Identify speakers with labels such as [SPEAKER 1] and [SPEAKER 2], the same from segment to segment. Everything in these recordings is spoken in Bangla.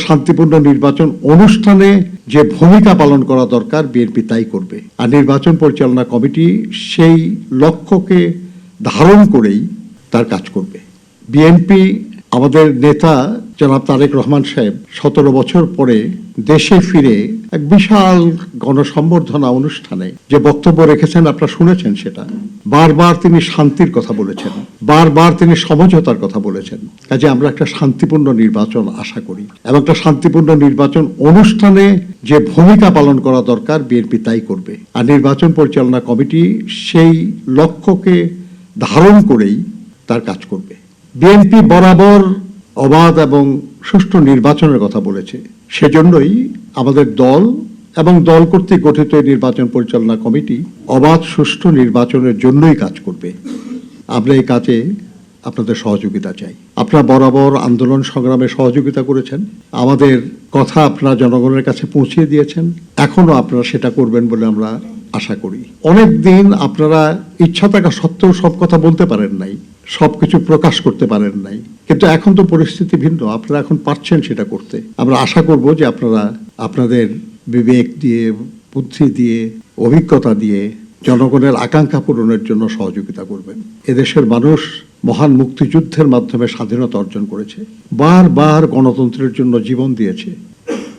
[SPEAKER 1] শান্তিপূর্ণ নির্বাচন অনুষ্ঠানে যে ভূমিকা পালন করা দরকার বিএনপি তাই করবে। আর নির্বাচন পরিচালনা কমিটি সেই লক্ষ্যকে ধারণ করেই তার কাজ করবে। বিএনপি আমাদের নেতা জনাব তারেক রহমান সাহেব 17 বছর পরে দেশে ফিরে এক বিশাল গণসম্বর্ধনা অনুষ্ঠানে যে বক্তব্য রেখেছেন আপনারা শুনেছেন। সেটা বারবার তিনি শান্তির কথা বলেছেন, বারবার তিনি সমঝোতার কথা বলেছেন। কাজে আমরা একটা শান্তিপূর্ণ নির্বাচন আশা করি এবং একটা শান্তিপূর্ণ নির্বাচন অনুষ্ঠানে যে ভূমিকা পালন করা দরকার বিএনপি তাই করবে। আর নির্বাচন পরিচালনা কমিটি সেই লক্ষ্যকে ধারণ করেই তার কাজ করবে। বিএনপি বরাবর অবাধ এবং সুষ্ঠু নির্বাচনের কথা বলেছে। সেজন্যই আমাদের দল এবং দল কর্তৃক গঠিত নির্বাচন পরিচালনা কমিটি অবাধ সুষ্ঠু নির্বাচনের জন্যই কাজ করবে। আমরা এই কাজে আপনাদের সহযোগিতা চাই। আপনারা বরাবর আন্দোলন সংগ্রামে সহযোগিতা করেছেন, আমাদের কথা আপনারা জনগণের কাছে পৌঁছিয়ে দিয়েছেন, এখনো আপনারা সেটা করবেন বলে আমরা আশা করি। অনেক দিন আপনারা ইচ্ছা থাকা সত্ত্বেও সব কথা বলতে পারেন নাই, সবকিছু প্রকাশ করতে পারেন নাই, কিন্তু এখন তো পরিস্থিতি ভিন্ন, আপনারা এখন পারছেন সেটা করতে। আমরা আশা করব যে আপনারা আপনাদের বিবেক দিয়ে, বুদ্ধি দিয়ে, অভিজ্ঞতা দিয়ে জনগণের আকাঙ্ক্ষা পূরণের জন্য সহযোগিতা করবেন। এদেশের মানুষ মহান মুক্তিযুদ্ধের মাধ্যমে স্বাধীনতা অর্জন করেছে, বারবার গণতন্ত্রের জন্য জীবন দিয়েছে,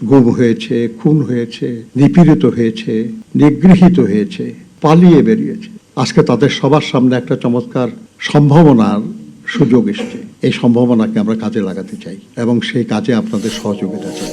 [SPEAKER 1] গুম হয়েছে, খুন হয়েছে, নিপীড়িত হয়েছে, নিগৃহীত হয়েছে, পালিয়ে বেরিয়েছে। আজকে তাদের সবার সামনে একটা চমৎকার সম্ভাবনার সুযোগ এসেছে। এই সম্ভাবনাকে আমরা কাজে লাগাতে চাই এবং সেই কাজে আপনাদের সহযোগিতা চাই।